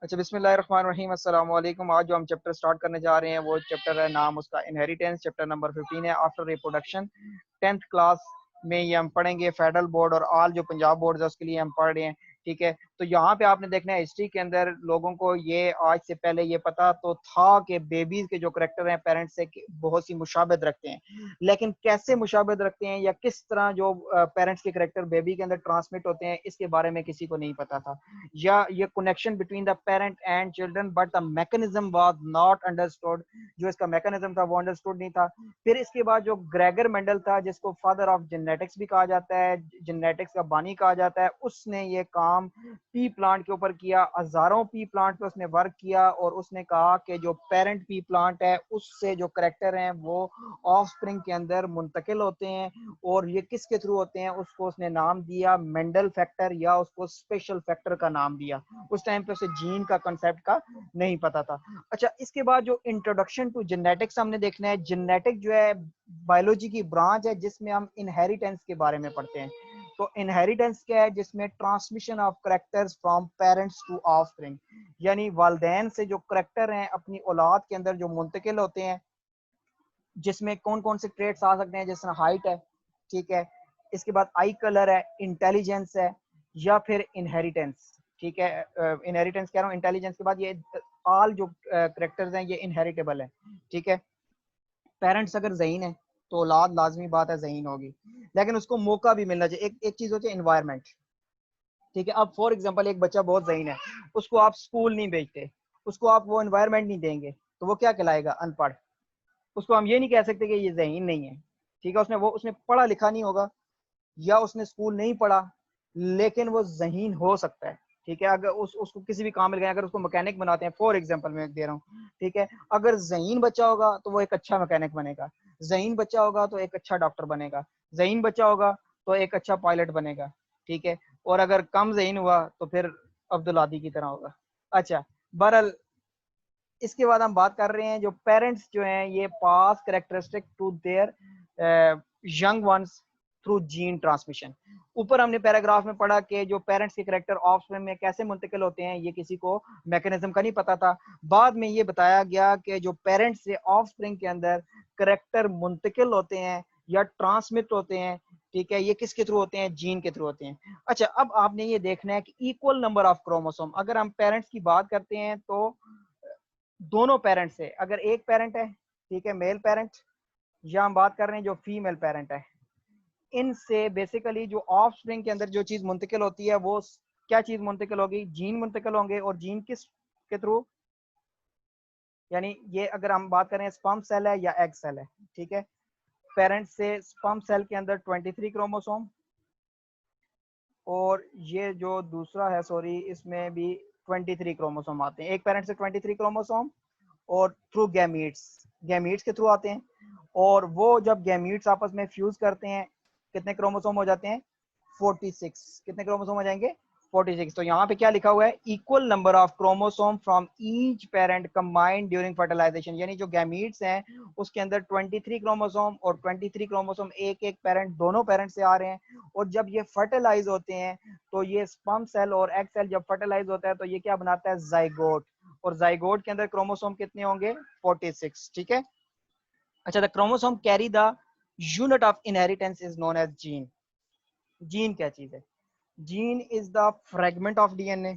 अच्छा, बिस्मिल्लाहिर्रहमानिर्रहीम, अस्सलाम वालेकुम। आज जो हम चैप्टर स्टार्ट करने जा रहे हैं वो चैप्टर है, नाम उसका इनहेरिटेंस। चैप्टर नंबर 15 है, आफ्टर रिप्रोडक्शन। 10th क्लास में ये हम पढ़ेंगे। फेडरल बोर्ड और ऑल जो पंजाब बोर्ड है उसके लिए हम पढ़ रहे हैं। ठीक है, तो यहाँ पे आपने देखना है हिस्ट्री के अंदर लोगों को ये आज से पहले ये पता तो था कि बेबीज के जो करेक्टर हैं पेरेंट्स से बहुत सी मुशाबत रखते हैं, लेकिन कैसे मुशाबत रखते हैं या किस तरह जो पेरेंट्स के करेक्टर बेबी के अंदर ट्रांसमिट होते हैं, इसके बारे में किसी को नहीं पता था। या ये connection between the parent and children, but the mechanism was not understood. जो इसका मैकेनिज्म था वो अंडरस्टूड नहीं था। फिर इसके बाद जो ग्रेगर मेंडल था, जिसको फादर ऑफ जेनेटिक्स भी कहा जाता है, जेनेटिक्स का बानी कहा जाता है, उसने ये काम पी प्लांट के ऊपर किया। हजारों पी प्लांट पे उसने वर्क किया और उसने कहा कि जो पेरेंट पी प्लांट है उससे जो करेक्टर हैं वो ऑफ स्प्रिंग के अंदर मुंतकिल होते हैं। और ये किसके थ्रू होते हैं, उसको उसने नाम दिया मेंडल फैक्टर, या उसको स्पेशल फैक्टर का नाम दिया। उस टाइम पे उसे जीन का कंसेप्ट का नहीं पता था। अच्छा, इसके बाद जो इंट्रोडक्शन टू जेनेटिक्स हमने देखना है। जेनेटिक जो है बायोलॉजी की ब्रांच है जिसमें हम इनहेरिटेंस के बारे में पढ़ते हैं। तो इनहेरिटेंस क्या है, जिसमें transmission of characters from parents to offspring, यानी वालिदैन से जो करेक्टर हैं अपनी औलाद के अंदर जो मुंतकिल होते हैं, जिसमें कौन कौन से ट्रेड्स आ सकते हैं, जैसे हाइट है, ठीक है, इसके बाद आई कलर है, इंटेलिजेंस है, या फिर इनहेरिटेंस। ठीक है, इनहेरिटेंस कह रहा हूँ, इंटेलिजेंस के बाद ये ऑल जो करेक्टर्स हैं ये इनहेरिटेबल है। ठीक है, पेरेंट्स अगर जहीन है तो औलाद लाजमी बात है जहीन होगी, लेकिन उसको मौका भी मिलना चाहिए। एक एक चीज होती है एनवायरमेंट। ठीक है, अब फॉर एग्जांपल एक बच्चा बहुत जहीन है, उसको आप स्कूल नहीं भेजते, उसको आप वो एनवायरमेंट नहीं देंगे, तो वो क्या कहलाएगा, अनपढ़। उसको हम ये नहीं कह सकते कि ये जहीन नहीं है। ठीक है, उसने पढ़ा लिखा नहीं होगा, या उसने स्कूल नहीं पढ़ा, लेकिन वो जहीन हो सकता है। ठीक है, अगर उसको किसी भी काम मिल गया, अगर उसको मैकेनिक बनाते हैं, फॉर एग्जांपल मैं दे रहा हूँ, ठीक है, अगर जहीन बच्चा होगा तो वो एक अच्छा मैकेनिक बनेगा, जहीन बच्चा होगा तो एक अच्छा डॉक्टर बनेगा, जहीन बच्चा होगा तो एक अच्छा पायलट बनेगा। ठीक है, और अगर कम जहीन हुआ तो फिर अब्दुल आदी की तरह होगा। अच्छा, बहरहाल इसके बाद हम बात कर रहे हैं जो पेरेंट्स जो हैं ये pass characteristic to their young ones through gene transmission. ऊपर हमने पैराग्राफ में पढ़ा कि जो पेरेंट्स के करेक्टर ऑफस्प्रिंग में कैसे मुंतकिल होते हैं, ये किसी को मैकेनिज्म का नहीं पता था। बाद में ये बताया गया कि जो पेरेंट्स से ऑफस्प्रिंग के अंदर करेक्टर मुंतकिल होते हैं या ट्रांसमिट होते हैं, ठीक है, ये किसके थ्रू होते हैं, जीन के थ्रू होते हैं। अच्छा, अब आपने ये देखना है कि इक्वल नंबर ऑफ क्रोमोसोम, अगर हम पेरेंट्स की बात करते हैं तो दोनों पेरेंट से, अगर एक पेरेंट है, ठीक है, मेल पेरेंट, या हम बात कर रहे हैं जो फीमेल पेरेंट है, इनसे बेसिकली जो ऑफ स्प्रिंग के अंदर जो चीज मुंतकिल होती है वो क्या चीज मुंतकिल होगी, जीन मुंतकिल होंगे। और जीन किस के थ्रू, यानी ये अगर हम बात करें स्पर्म सेल है या एग सेल है, ठीक है, पेरेंट से स्पर्म सेल के अंदर 23 क्रोमोसोम, और ये जो दूसरा है, सॉरी, इसमें भी 23 क्रोमोसोम आते हैं। एक पेरेंट से 23 क्रोमोसोम और थ्रू गैमीट्स, गैमीट्स के थ्रू आते हैं। और वो जब गैमीट्स आपस में फ्यूज करते हैं, कितने क्रोमोसोम हो जाते हैं, 46। कितने क्रोमोसोम हो जाएंगे, 46। तो यहाँ पे क्या लिखा हुआ है, equal number of chromosome from each parent combined during fertilisation, यानी जो गैमीट्स हैं उसके अंदर 23 क्रोमोसोम और 23 क्रोमोसोम एक एक पेरेंट, दोनों पेरेंट से आ रहे हैं। और जब ये फर्टिलाइज होते हैं तो ये स्पर्म सेल और एग सेल जब फर्टिलाइज होता है तो ये क्या बनाता है, जाइगोट। और जाइगोट के अंदर क्रोमोसोम कितने होंगे, 46। ठीक है। अच्छा, the chromosome carry the unit of inheritance is known as gene. Gene क्या चीज है, gene is the fragment of DNA,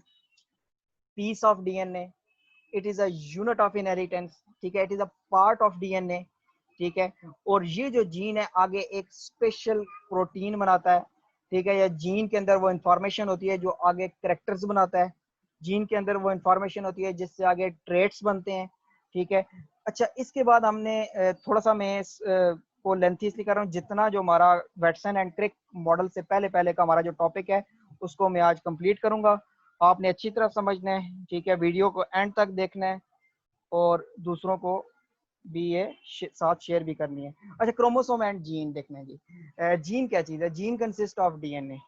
piece of DNA, it is a unit of inheritance. ठीक है, it is a part of DNA. ठीक है, और ये जो जीन है आगे एक स्पेशल प्रोटीन बनाता है। ठीक है, या जीन के अंदर वो इंफॉर्मेशन होती है जो आगे करेक्टर्स बनाता है, जीन के अंदर वो इंफॉर्मेशन होती है जिससे आगे ट्रेट्स बनते हैं। ठीक है। अच्छा, इसके बाद हमने थोड़ा सा मैं को लेंथी इसलिए कर रहा हूँ, जितना जो हमारा वेटसन एंड क्रिक मॉडल से पहले पहले का हमारा जो टॉपिक है उसको मैं आज कंप्लीट करूंगा। आपने अच्छी तरह समझना है, ठीक है, वीडियो को एंड तक देखना है और दूसरों को भी ये साथ शेयर भी करनी है। अच्छा, क्रोमोसोम एंड जीन देखना है जी। जीन क्या चीज़ है, जीन कंसिस्ट ऑफ डीएनए।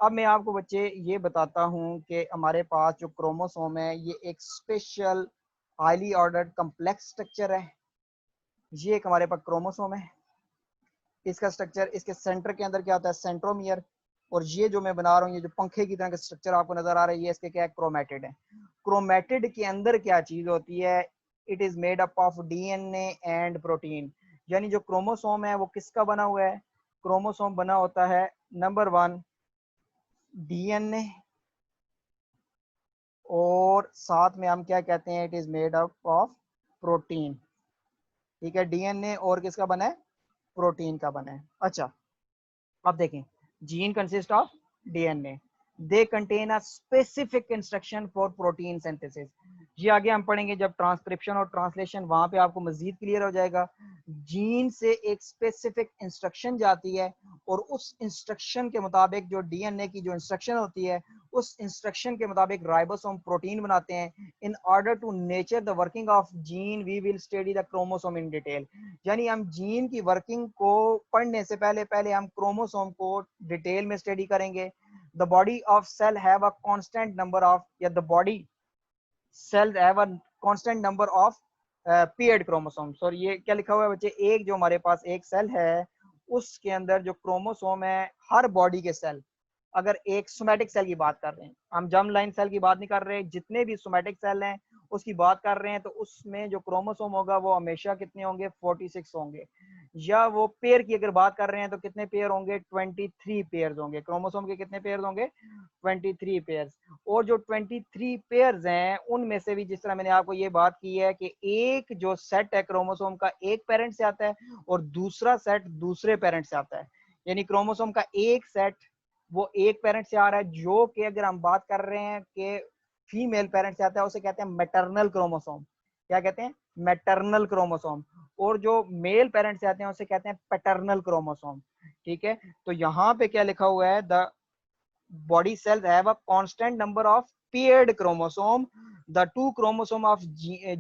अब मैं आपको बच्चे ये बताता हूँ कि हमारे पास जो क्रोमोसोम है ये एक special highly ordered complex structure है। ये एक हमारे पास क्रोमोसोम है, इसका स्ट्रक्चर, इसके सेंटर के अंदर क्या होता है, सेंट्रोमियर। और ये जो मैं बना रहा हूँ, ये जो पंखे की तरह का स्ट्रक्चर आपको नजर आ रहा है, ये इसके क्या है, क्रोमेटिड है। क्रोमेटिड के अंदर क्या चीज होती है, it is made up of DNA and protein. यानी जो क्रोमोसोम है वो किसका बना हुआ है, क्रोमोसोम बना होता है नंबर 1 डीएनए, और साथ में हम क्या कहते हैं, it is made up of protein. ठीक है, डीएनए और किसका बना है, प्रोटीन का बना है। अच्छा, अब देखें, gene consist of DNA, they contain a specific instruction for protein synthesis. ये आगे हम पढ़ेंगे जब ट्रांसक्रिप्शन और ट्रांसलेशन, वहां पे आपको मजीद क्लियर हो जाएगा। जीन से एक स्पेसिफिक इंस्ट्रक्शन जाती है और उस इंस्ट्रक्शन के मुताबिक जो डीएनए की जो इंस्ट्रक्शन होती है, उस इंस्ट्रक्शन के मुताबिक राइबोसोम प्रोटीन बनाते हैं। In order to nature the working of gene we will study the chromosome in detail. यानी हम जीन की वर्किंग को पढ़ने से पहले पहले हम क्रोमोसोम को डिटेल में स्टडी करेंगे। The body of cell have a constant number of, या the body cell have a constant number of paired chromosomes. और ये क्या लिखा हुआ है बच्चे, एक जो हमारे पास एक सेल है उसके अंदर जो क्रोमोसोम है, हर बॉडी के सेल, अगर एक सोमैटिक सेल की बात कर रहे हैं, हम जर्म लाइन सेल की बात नहीं कर रहे, जितने भी सोमैटिक सेल हैं उसकी बात कर रहे हैं, तो उसमें जो क्रोमोसोम होगा वो हमेशा कितने होंगे, 46 होंगे। या वो पेयर की अगर बात कर रहे हैं तो कितने पेयर होंगे, 23 पेयर होंगे। क्रोमोसोम के कितने पेयर होंगे, 23 पेयर। और जो 23 पेयर्स हैं उनमें से भी, जिस तरह मैंने आपको ये बात की है कि एक जो सेट है क्रोमोसोम का, एक पेरेंट से आता है और दूसरा सेट दूसरे पेरेंट से आता है। यानी क्रोमोसोम का एक सेट वो एक पेरेंट से आ रहा है, जो कि अगर हम बात कर रहे हैं कि फीमेल पेरेंट से आता है, उसे कहते हैं मैटरनल क्रोमोसोम। क्या कहते हैं, मैटरनल क्रोमोसोम। और जो मेल पेरेंट से आते हैं उसे कहते हैं पैटर्नल क्रोमोसोम। ठीक है, तो यहाँ पे क्या लिखा हुआ है, the body cells have a constant number of paired chromosome. The two chromosome of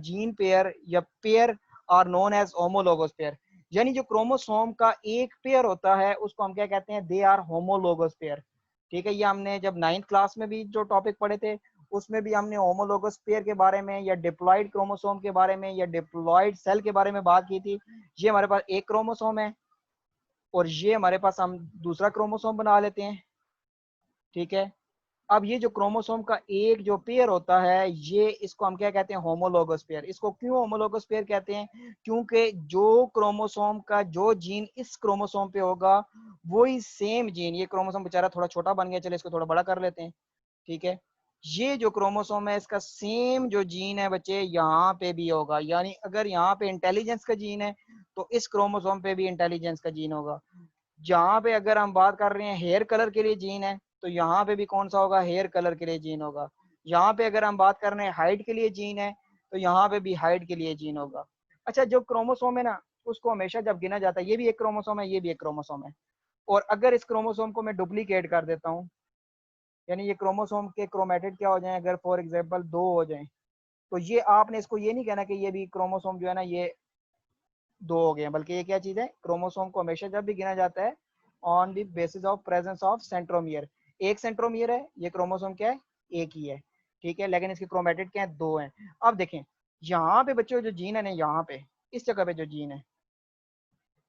gene pair या pair are known as homologous pair. यानी जो क्रोमोसोम का एक पेयर होता है उसको हम क्या कहते हैं, दे आर होमोलोगस पेयर। ठीक है, ये हमने जब 9th क्लास में भी जो टॉपिक पढ़े थे उसमें भी हमने होमोलोगस पेयर के बारे में या डिप्लॉइड क्रोमोसोम के बारे में या डिप्लॉइड सेल के बारे में बात की थी। ये हमारे पास एक क्रोमोसोम है और ये हमारे पास हम दूसरा क्रोमोसोम बना लेते हैं। ठीक है, अब ये जो क्रोमोसोम का एक जो पेयर होता है, ये इसको हम क्या कहते हैं, होमोलोगस पेयर। इसको क्यों होमोलोगस पेयर कहते हैं, क्योंकि जो क्रोमोसोम का जो जीन इस क्रोमोसोम पे होगा वही सेम जीन, ये क्रोमोसोम बेचारा थोड़ा छोटा बन गया, चले इसको थोड़ा बड़ा कर लेते हैं। ठीक है, ये जो क्रोमोसोम है इसका सेम जो जीन है बच्चे यहाँ पे भी होगा। यानी अगर यहाँ पे इंटेलिजेंस का जीन है तो इस क्रोमोसोम पे भी इंटेलिजेंस का जीन होगा। जहाँ पे अगर हम बात कर रहे हैं हेयर कलर के लिए जीन है, तो यहाँ पे भी कौन सा होगा, हेयर कलर के लिए जीन होगा। यहाँ पे अगर हम बात कर रहे हैं हाइट के लिए जीन है, तो यहाँ पे भी हाइट के लिए जीन होगा। अच्छा, जो क्रोमोसोम है ना, उसको हमेशा जब गिना जाता है, ये भी एक क्रोमोसोम है, ये भी एक क्रोमोसोम है, और अगर इस क्रोमोसोम को मैं डुप्लीकेट कर देता हूँ, यानी ये क्रोमोसोम के क्रोमेटिड क्या हो जाए, अगर फॉर एग्जाम्पल 2 हो जाए, तो ये आपने इसको ये नहीं कहना कि ये भी क्रोमोसोम जो है ना ये 2 हो गए हैं, बल्कि ये क्या चीज है, क्रोमोसोम को हमेशा जब भी गिना जाता है on the basis of presence of centromere. एक सेंट्रोमियर है, ये क्रोमोसोम क्या है, एक ही है। ठीक है, लेकिन इसके क्रोमेटिड क्या है, 2 हैं। अब देखें, यहाँ पे बच्चों जो जीन है ना, यहाँ पे इस जगह पे जो जीन है,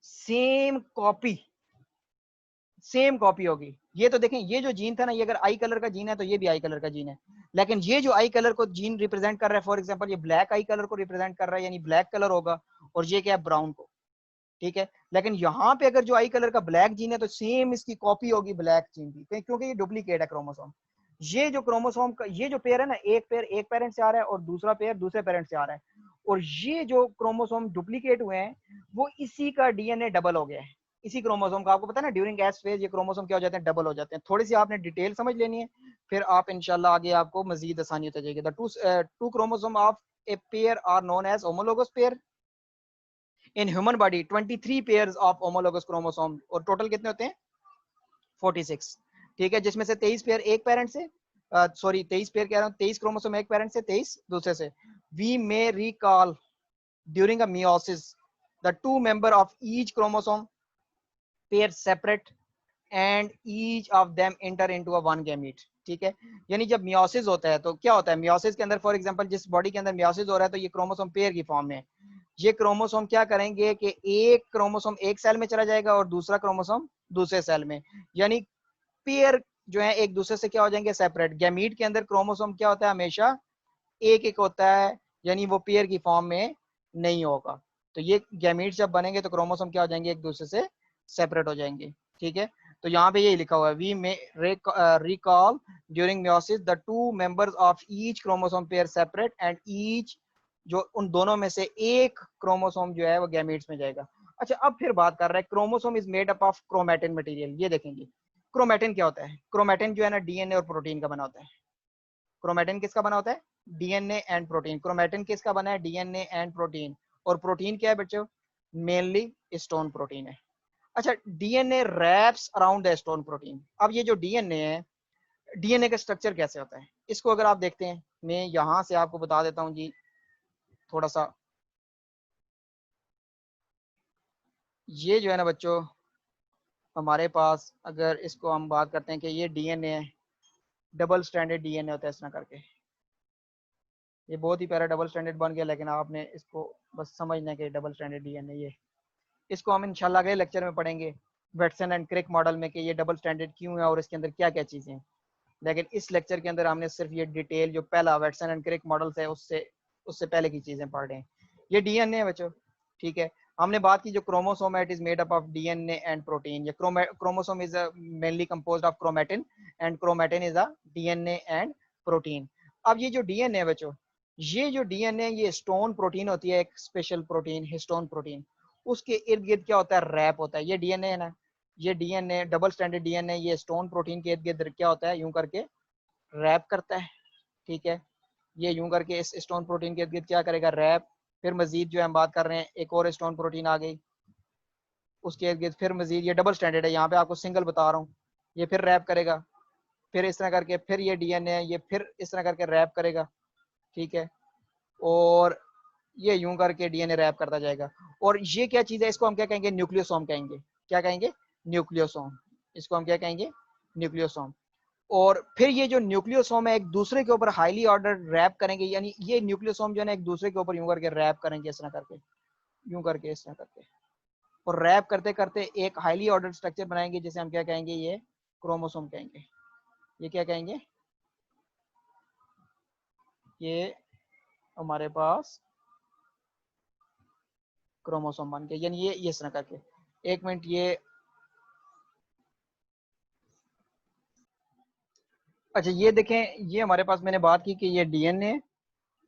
सेम कॉपी, सेम कॉपी होगी। ये तो देखें, ये जो जीन था ना, ये अगर आई कलर का जीन है तो ये भी आई कलर का जीन है, लेकिन ये जो आई कलर को जीन रिप्रेजेंट कर रहा है, फॉर एग्जांपल ये ब्लैक आई कलर को रिप्रेजेंट कर रहा है, यानी ब्लैक कलर होगा, और ये क्या है, ब्राउन को। ठीक है, लेकिन यहाँ पे अगर जो आई कलर का ब्लैक जीन है तो सेम इसकी कॉपी होगी ब्लैक जीन की, क्योंकि ये डुप्लीकेट है क्रोमोसोम। ये जो क्रोमोसोम का ये जो पेयर है ना, एक पेयर एक पेरेंट से आ रहा है और दूसरा पेयर दूसरे पेरेंट से आ रहा है, और ये जो क्रोमोसोम डुप्लीकेट हुए हैं वो इसी का डीएनए डबल हो गया है। इसी क्रोमोसोम का, आपको पता है ना, ड्यूरिंग एस फेज ये क्रोमोसोम क्या हो जाते हैं, डबल हो जाते हैं। थोड़ी सी आपने डिटेल समझ लेनी है, फिर आप इंशाल्लाह आगे आपको मजीद आसानी हो जाएगी। The two chromosome of a pair are known as homologous pair. In human body 23 pairs of homologous chromosome, और टोटल कितने होते हैं, 46। ठीक है, जिसमें से 23 पेयर एक पेरेंट से, सॉरी 23 पेयर कह रहा हूँ, 23 क्रोमोसोम एक पेरेंट से, 23 दूसरे से। We may recall during a meiosis the two member of each chromosome pair separate and each of them enter into a one gamete. ठीक है, यानी जब मियोसिस होता है तो क्या होता है, मियोसिस के अंदर फॉर एग्जांपल जिस बॉडी के अंदर मियोसिस हो रहा है तो ये क्रोमोसोम पेयर की फॉर्म में है। ये क्रोमोसोम क्या करेंगे कि एक क्रोमोसोम एक सेल में चला जाएगा और दूसरा क्रोमोसोम दूसरे सेल में। यानी पेयर जो है एक दूसरे से क्या हो जाएंगे, सेपरेट। गैमीट के अंदर क्रोमोसोम क्या होता है, हमेशा एक एक होता है, यानी वो पेयर की फॉर्म में नहीं होगा। तो ये गैमीट जब बनेंगे तो क्रोमोसोम क्या हो जाएंगे, एक दूसरे से सेपरेट हो जाएंगे, ठीक है। तो यहाँ पे ये लिखा हुआ है, we may recall during meiosis the two members of each chromosome pair separate and each, जो उन दोनों में से एक क्रोमोसोम जो है वो गैमीट्स में जाएगा। अच्छा, अब फिर बात कर रहे हैं, chromosome is made up of chromatin material. ये देखेंगे क्रोमैटिन क्या होता है, क्रोमैटिन जो है ना डीएनए और प्रोटीन का बना होता है। क्रोमैटिन किसका बना होता है, डीएनए एंड प्रोटीन। क्रोमैटिन किसका बना है, डीएनए एंड प्रोटीन। और प्रोटीन क्या है बच्चों, मेनली स्टोन प्रोटीन है। अच्छा, DNA wraps around the stone protein. अब ये जो डीएनए है, डीएनए का स्ट्रक्चर कैसे होता है, इसको अगर आप देखते हैं, मैं यहां से आपको बता देता हूं जी थोड़ा सा। ये जो है ना बच्चों, हमारे पास अगर इसको हम बात करते हैं कि ये डीएनए है, डबल स्टैंडर्ड डीएनए होता है इस तरह करके। ये बहुत ही प्यारा डबल स्टैंडर्ड बन गया, लेकिन आपने इसको बस समझना है कि डबल स्टैंडर्ड डीएनए ये, इसको हम इंशाल्लाह अगले लेक्चर में पढ़ेंगे वेटसन एंड क्रिक मॉडल में कि ये डबल स्टैंडर्ड क्यों है और इसके अंदर क्या क्या चीजें हैं। लेकिन इस लेक्चर के अंदर हमने सिर्फ ये डिटेल जो पहला वेटसन एंड क्रिक मॉडल है उससे उससे पहले की चीजें पढ़ रहे हैं। ये डीएनए है बच्चों, ठीक है। हमने बात की जो क्रोमोसोम है, it is made up of DNA and protein. ये chromosome is mainly composed of chromatin and chromatin is a DNA and protein. अब ये जो डीएनए है बच्चों, ये जो डीएनए ये स्टोन प्रोटीन होती है, एक स्पेशल प्रोटीन हिस्टोन प्रोटीन, उसके इर्द गिर्द क्या होता है, रैप होता है। ये डीएनए है ना, ये डीएनए डबल स्टैंडर्ड डीएनए ये स्टोन प्रोटीन के इर्द गिर्द क्या होता है, यूं करके रैप करता है, ठीक है। ये यूं करके इस स्टोन प्रोटीन के इर्द गिर्द क्या करेगा, रैप। फिर मजीद जो हम बात कर रहे हैं, एक और स्टोन प्रोटीन आ गई, उसके इर्द गिर्द फिर मजीद, ये डबल स्टैंडर्ड है, यहाँ पे आपको सिंगल बता रहा हूँ, ये फिर रैप करेगा। फिर इस तरह करके फिर ये डीएनए है, ये फिर इस तरह करके रैप करेगा, ठीक है। और ये यूं करके डीएनए रैप करता जाएगा। और ये क्या चीज है, इसको हम क्या कहेंगे, न्यूक्लियोसोम कहेंगे। क्या कहेंगे, न्यूक्लियोसोम। इसको हम क्या कहेंगे, न्यूक्लियोसोम। और फिर ये जो न्यूक्लियोसोम है एक दूसरे के ऊपर हाईली ऑर्डर रैप करेंगे, यानी ये न्यूक्लियोसोम जो है ना एक दूसरे के ऊपर यूं करके रैप करेंगे, इस तरह करके, यूं करके, इस तरह करके। और रैप करते करते एक हाईली ऑर्डर स्ट्रक्चर बनाएंगे, जिसे हम क्या कहेंगे, ये क्रोमोसोम कहेंगे। ये क्या कहेंगे, ये हमारे पास क्रोमोसोम बन के, यानी ये इस तरह करके। एक मिनट, ये अच्छा ये देखें, ये हमारे पास मैंने बात की कि ये डीएनए,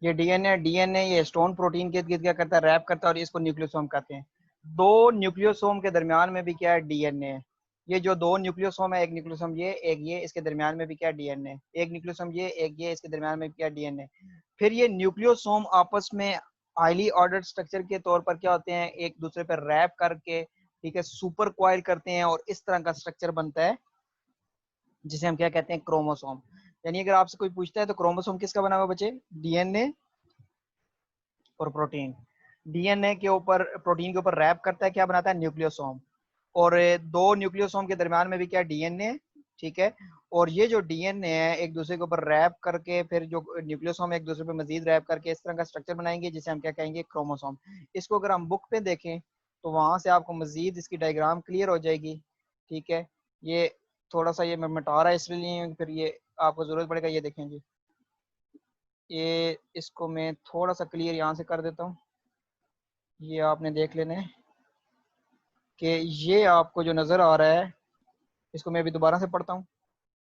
ये डीएनए ये स्टोन प्रोटीन के इर्द-गिर्द क्या करता है, रैप करता है, और इसको न्यूक्लियोसोम कहते हैं। दो न्यूक्लियोसोम के दरमियान में भी क्या है, डीएनए है। ये जो दो न्यूक्लियोसोम है, एक न्यूक्लियोसोम ये, एक ये, इसके दरमियान में भी क्या डीएनए, एक न्यूक्लियोसोम ये, एक ये, इसके दरमियान में भी क्या डीएनए। फिर ये न्यूक्लियोसोम आपस में हाईली ऑर्डर्ड स्ट्रक्चर के तौर पर क्या होते हैं, एक दूसरे पर रैप करके, ठीक है, सुपर क्वाइल करते हैं, और इस तरह का स्ट्रक्चर बनता है जिसे हम क्या कहते हैं, क्रोमोसोम। यानी अगर आपसे कोई पूछता है तो क्रोमोसोम किसका बना हुआ बचे, डीएनए और प्रोटीन। डीएनए के ऊपर, प्रोटीन के ऊपर रैप करता है, क्या बनाता है, न्यूक्लियोसोम। और दो न्यूक्लियोसोम के दरमियान में भी क्या डीएनए, ठीक है। और ये जो डीएनए है एक दूसरे के ऊपर रैप करके, फिर जो न्यूक्लियोसोम एक दूसरे पे मजीद रैप करके इस तरह का स्ट्रक्चर बनाएंगे, जिसे हम क्या कहेंगे, क्रोमोसोम। इसको अगर हम बुक पे देखें तो वहां से आपको मजीद इसकी डायग्राम क्लियर हो जाएगी, ठीक है। ये थोड़ा सा ये मैं मिटा रहा है इसलिए, फिर ये आपको जरूरत पड़ेगा। ये देखें जी, ये इसको मैं थोड़ा सा क्लियर यहाँ से कर देता हूँ। ये आपने देख लेना है कि ये आपको जो नज़र आ रहा है, इसको मैं अभी दोबारा से पढ़ता हूँ,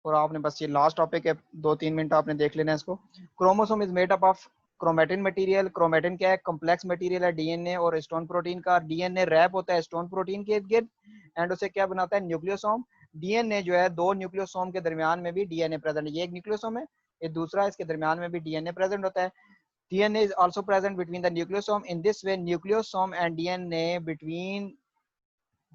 और आपने बस ये लास्ट टॉपिक है, 2-3 मिनट आपने देख लेना है इसको। Chromosome is made up of chromatin material. Chromatin क्या है, कॉम्प्लेक्स मटेरियल है डीएनए और स्टोन प्रोटीन का। डीएनए रैप होता है स्टोन प्रोटीन के इर्द गिर्द, एंड उसे क्या बनाता है, न्यूक्लियोसोम। डीएनए जो है दो न्यूक्लियोसोम के दरमियान में भी डीएनए प्रेजेंट है, ये एक न्यूक्लियोसोम है, ये दूसरा है, इसके दरमियान में भी डीएनए प्रेजेंट होता है। DNA is also present between the nucleosome. In this way, nucleosome and DNA between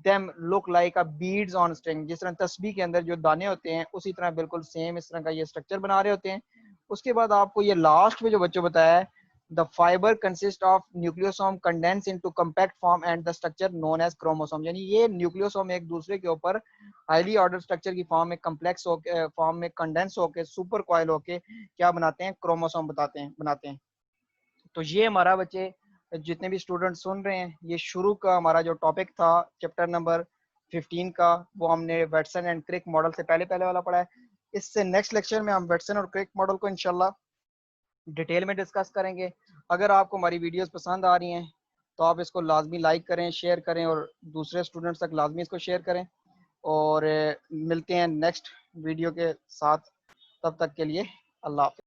them look like a beads on string. जिस तरह तस्बीह के अंदर जो दाने होते हैं, उसी तरह बिल्कुल सेम इस तरह का ये स्ट्रक्चर बना रहे होते हैं। उसके बाद आपको ये लास्ट में जो बच्चों बताया है, the fiber consist of nucleosome condensed into compact form and the structure known as chromosome। यानी ये न्यूक्लियोसोम एक दूसरे के ऊपर हाईली ऑर्डर स्ट्रक्चर की फॉर्म में, कम्प्लेक्स होके फॉर्म में कंडेंस होके, सुपर कॉइल होके क्या बनाते हैं, क्रोमोसोम बनाते हैं। तो ये हमारा बच्चे जितने भी स्टूडेंट सुन रहे हैं, ये शुरू का हमारा जो टॉपिक था चैप्टर नंबर 15 का, वो हमने वेटसन एंड क्रिक मॉडल से पहले वाला पढ़ा है। इससे नेक्स्ट लेक्चर में हम वेटसन और क्रिक मॉडल को इंशाल्लाह डिटेल में डिस्कस करेंगे। अगर आपको हमारी वीडियोस पसंद आ रही हैं तो आप इसको लाजमी लाइक करें, शेयर करें और दूसरे स्टूडेंट्स तक लाजमी इसको शेयर करें। और मिलते हैं नेक्स्ट वीडियो के साथ, तब तक के लिए अल्लाह हाफ़िज़।